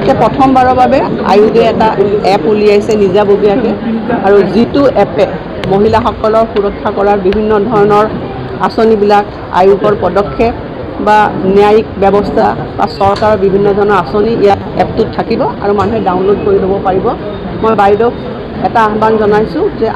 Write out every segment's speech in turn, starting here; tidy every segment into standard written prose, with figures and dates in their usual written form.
যে প্ৰথমবাৰৰ বাবে আয়োগে এটা এপ উলিয়াইছে নিজাববীয়াকৈ আৰু যিটো এপে মহিলাসকলৰ সুৰক্ষা কৰাৰ বিভিন্ন ধৰণৰ আঁচনিবিলাক আয়োগৰ পদক্ষেপ বা ন্যায়িক ব্যৱস্থা বা চৰকাৰৰ বিভিন্ন ধৰণৰ আঁচনি ইয়াত এপটোত থাকিব আৰু মানুহে ডাউনলোড কৰি ল'ব পাৰিব। মই বাইদেউক এটা আহ্বান জনাইছোঁ যে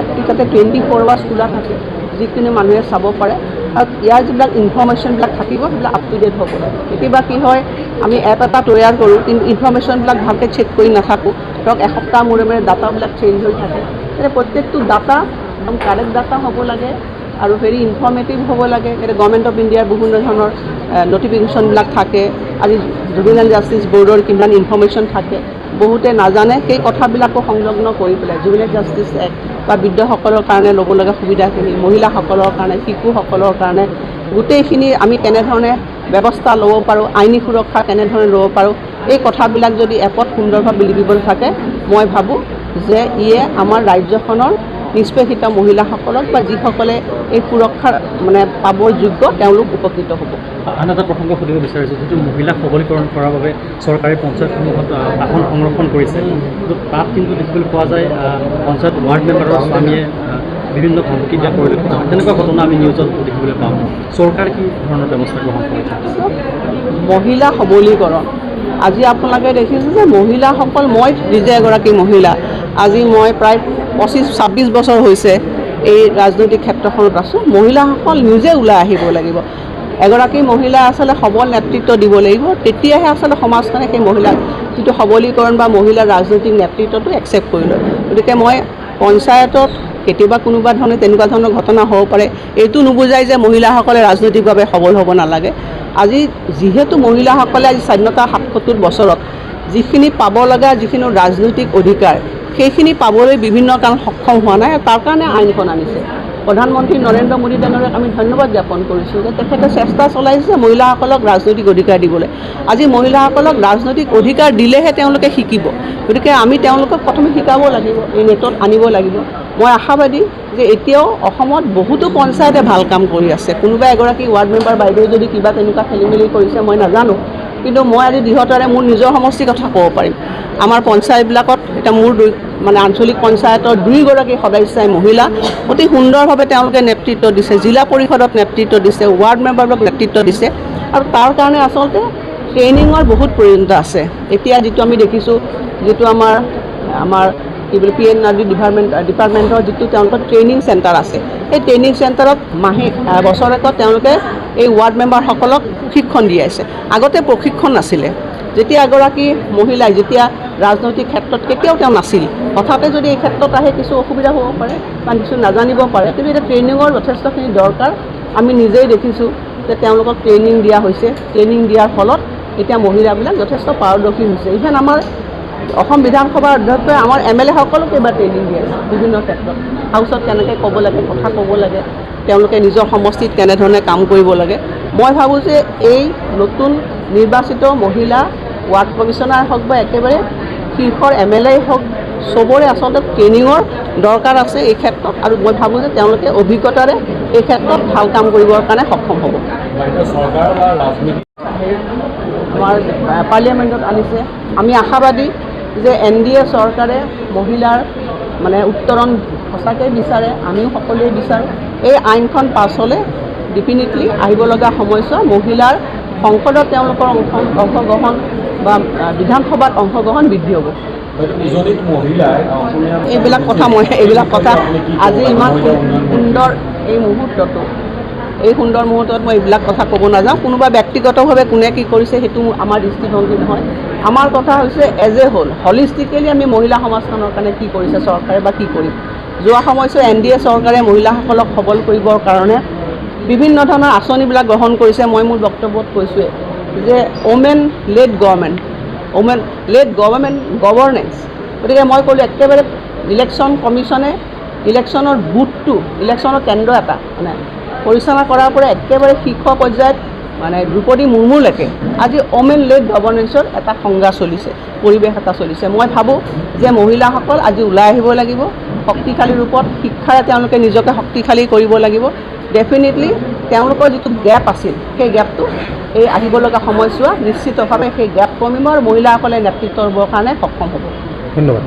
এপটো যাতে 24 আৱাৰ্ছ খোলা থাকে, যিকোনো মানুহে চাব পাৰে আৰু ইয়াৰ যিবিলাক ইনফৰ্মেশ্যনবিলাক থাকিব সেইবিলাক আপ টু ডেট হ'ব। কেতিয়াবা কি হয় আমি এপ এটা তৈয়াৰ কৰোঁ কিন্তু ইনফৰ্মেশ্যনবিলাক ভালকৈ চেক কৰি নাথাকোঁ, ধৰক এসপ্তাহ মূৰে মূৰে ডাটাবিলাক চেঞ্জ হৈ থাকে। এতিয়া প্ৰত্যেকটো ডাটা একদম কাৰেক্ট ডাটা হ'ব লাগে আৰু ভেৰি ইনফৰ্মেটিভ হ'ব লাগে। এতিয়া গভৰ্ণমেণ্ট অফ ইণ্ডিয়াৰ বিভিন্ন ধৰণৰ নটিফিকেশ্যনবিলাক থাকে, আজি জুভেনাইল জাষ্টিচ বৰ্ডৰ কিমান ইনফৰ্মেশ্যন থাকে বহুতে নাজানে। সেই কথাবিলাকো সংলগ্ন কৰি পেলাই জুভেনাইল জাষ্টিচ এক্ট বা বৃদ্ধসকলৰ কাৰণে ল'ব লগা সুবিধাখিনি, মহিলাসকলৰ কাৰণে, শিশুসকলৰ কাৰণে গোটেইখিনি আমি কেনেধৰণে ব্যৱস্থা ল'ব পাৰোঁ, আইনী সুৰক্ষা কেনেধৰণে ল'ব পাৰোঁ, এই কথাবিলাক যদি এপত সুন্দৰভাৱে লিখিবলৈ থাকে মই ভাবোঁ যে ইয়ে আমাৰ ৰাজ্যখনৰ নিষ্পেষিত মহিলাসকলক বা যিসকলে এই সুৰক্ষাৰ পাবৰ যোগ্য তেওঁলোক উপকৃত হ'ব। আন এটা প্ৰসংগ সুধিব বিচাৰিছোঁ, যিটো মহিলা সবলীকৰণ কৰাৰ বাবে চৰকাৰী পঞ্চায়তসমূহত আসন সংৰক্ষণ কৰিছে, কিন্তু তাত কিন্তু দেখিবলৈ পোৱা যায় পঞ্চায়ত ৱাৰ্ড মেম্বাৰৰ স্বামীয়ে বিভিন্ন ধমকি দিয়া পৰিলক্ষিত হয়। তেনেকুৱা ঘটনা আমি নিউজত দেখিবলৈ পাওঁ। চৰকাৰে কি ধৰণৰ ব্যৱস্থা গ্ৰহণ কৰিছে? মহিলা সবলীকৰণ আজি আপোনালোকে দেখিছে যে মহিলাসকল, মই নিজে এগৰাকী মহিলা, আজি মই প্ৰায় 25-26 বছৰ হৈছে এই ৰাজনৈতিক ক্ষেত্ৰখনত আছোঁ। মহিলাসকল নিজে ওলাই আহিব লাগিব। এগৰাকী মহিলা আচলতে সবল নেতৃত্ব দিব লাগিব, তেতিয়াহে আচলতে সমাজখনে সেই মহিলাৰ যিটো সবলীকৰণ বা মহিলাৰ ৰাজনৈতিক নেতৃত্বটো একচেপ্ট কৰি লয়। গতিকে মই পঞ্চায়তত কেতিয়াবা কোনোবা ধৰণে তেনেকুৱা ধৰণৰ ঘটনা হ'ব পাৰে, এইটো নুবুজায় যে মহিলাসকলে ৰাজনৈতিকভাৱে সবল হ'ব নালাগে। আজি যিহেতু মহিলাসকলে আজি স্বাধীনতা 77 বছৰত যিখিনি পাব লগা যিখিনি ৰাজনৈতিক অধিকাৰ সেইখিনি পাবলৈ বিভিন্ন কাৰণ সক্ষম হোৱা নাই, তাৰ কাৰণে আইনখন আনিছে। প্ৰধানমন্ত্ৰী নৰেন্দ্ৰ মোদী ডাঙৰীয়াক আমি ধন্যবাদ জ্ঞাপন কৰিছোঁ যে তেখেতে চেষ্টা চলাইছে মহিলাসকলক ৰাজনৈতিক অধিকাৰ দিবলৈ। আজি মহিলাসকলক ৰাজনৈতিক অধিকাৰ দিলেহে তেওঁলোকে শিকিব। গতিকে আমি তেওঁলোকক প্ৰথমে শিকাব লাগিব, এই নেটত আনিব লাগিব। মই আশাবাদী যে এতিয়াও অসমত বহুতো পঞ্চায়তে ভাল কাম কৰি আছে। কোনোবা এগৰাকী ৱাৰ্ড মেম্বাৰ বাইদেউ যদি কিবা তেনেকুৱা খেলি মেলি কৰিছে মই নাজানো, কিন্তু মই আজি দৃঢ়তাৰে মোৰ নিজৰ সমষ্টিৰ কথা ক'ব পাৰিম। আমাৰ পঞ্চায়তবিলাকত এতিয়া মোৰ আঞ্চলিক পঞ্চায়তৰ 2 গৰাকী সদস্যাই মহিলা, অতি সুন্দৰভাৱে তেওঁলোকে নেতৃত্ব দিছে, জিলা পৰিষদত নেতৃত্ব দিছে, ৱাৰ্ড মেম্বাৰক নেতৃত্ব দিছে আৰু তাৰ কাৰণে আচলতে ট্ৰেইনিঙৰ বহুত প্ৰয়োজনীয়তা আছে। এতিয়া যিটো আমি দেখিছোঁ, যিটো আমাৰ কি বুলি PNRD ডিপাৰ্টমেণ্টৰ যিটো তেওঁলোকৰ ট্ৰেইনিং চেণ্টাৰ আছে, সেই ট্ৰেইনিং চেণ্টাৰত বছৰেকত তেওঁলোকে এই ৱাৰ্ড মেম্বাৰসকলক প্ৰশিক্ষণ দি আছে। আগতে প্ৰশিক্ষণ নাছিলে। যেতিয়া এগৰাকী মহিলাই যেতিয়া ৰাজনৈতিক ক্ষেত্ৰত কেতিয়াও তেওঁ নাছিল, হঠাতে যদি এই ক্ষেত্ৰত আহে কিছু অসুবিধা হ'ব পাৰে বা কিছু নাজানিব পাৰে, কিন্তু এতিয়া ট্ৰেইনিঙৰ যথেষ্টখিনি দৰকাৰ। আমি নিজেই দেখিছোঁ যে তেওঁলোকক ট্ৰেইনিং দিয়া হৈছে। ট্ৰেইনিং দিয়াৰ ফলত এতিয়া মহিলাবিলাক যথেষ্ট পাৰদৰ্শী হৈছে। ইভেন আমাৰ অসম বিধানসভাৰ অধ্যক্ষই আমাৰ MLA সকলক এইবাৰ ট্ৰেইনিং দিয়ে বিভিন্ন ক্ষেত্ৰত, হাউচত কেনেকৈ ক'ব লাগে, কথা ক'ব লাগে, তেওঁলোকে নিজৰ সমষ্টিত কেনেধৰণে কাম কৰিব লাগে। মই ভাবোঁ যে এই নতুন নিৰ্বাচিত মহিলা ৱাৰ্ড কমিশ্যনাৰ হওক বা একেবাৰে শীৰ্ষৰ MLA হওক, চবৰে আচলতে ট্ৰেইনিঙৰ দৰকাৰ আছে এই ক্ষেত্ৰত, আৰু মই ভাবোঁ যে তেওঁলোকে অভিজ্ঞতাৰে এই ক্ষেত্ৰত ভাল কাম কৰিবৰ কাৰণে সক্ষম হ'ব। আমাৰ পাৰ্লিয়ামেণ্টত আনিছে। আমি আশাবাদী যে NDA চৰকাৰে মহিলাৰ উত্তৰণ সঁচাকৈ বিচাৰে, আমিও সকলোৱে বিচাৰোঁ। এই আইনখন পাছ হ'লে ডেফিনেটলি আহিব লগা সময়ছোৱা মহিলাৰ সংসদত তেওঁলোকৰ অংশগ্ৰহণ বা বিধানসভাত অংশগ্ৰহণ বৃদ্ধি হ'ব। এইবিলাক কথা আজি ইমান সুন্দৰ এই সুন্দৰ মুহূৰ্তত মই এইবিলাক কথা ক'ব নাযাওঁ। কোনোবা ব্যক্তিগতভাৱে কোনে কি কৰিছে সেইটো আমাৰ দৃষ্টিভংগী নহয়। আমাৰ কথা হৈছে এজ এ হলিষ্টিকেলি আমি মহিলা সমাজখনৰ কাৰণে কি কৰিছে চৰকাৰে বা কি কৰিম। যোৱা সময়ছোৱা NDA চৰকাৰে মহিলাসকলক সবল কৰিবৰ কাৰণে বিভিন্ন ধৰণৰ আঁচনিবিলাক গ্ৰহণ কৰিছে। মই মোৰ বক্তব্যত কৈছোঁৱে যে ওমেন লেড গভৰ্নেন্স। গতিকে মই ক'লোঁ একেবাৰে ইলেকশ্যন কমিশ্যনে ইলেকশ্যনৰ বুথটো, ইলেকশ্যনৰ কেন্দ্ৰ এটা পৰিচালনা কৰাৰ পৰা একেবাৰে শীৰ্ষ পৰ্যায়ত দ্ৰৌপদী মুৰ্মুলৈকে আজি ওমেন লেড গভৰ্নেন্সৰ এটা সংজ্ঞা চলিছে, পৰিৱেশ এটা চলিছে। মই ভাবোঁ যে মহিলাসকল আজি ওলাই আহিব লাগিব শক্তিশালী ৰূপত, শিক্ষাৰে তেওঁলোকে নিজকে শক্তিশালী কৰিব লাগিব। ডেফিনেটলি তেওঁলোকৰ যিটো গেপ আছিল সেই গেপটো এই আহিব লগা সময়ছোৱা নিশ্চিতভাৱে সেই গেপ কমিব আৰু মহিলাসকলে নেতৃত্ব ল'বৰ কাৰণে সক্ষম হ'ব। ধন্যবাদ।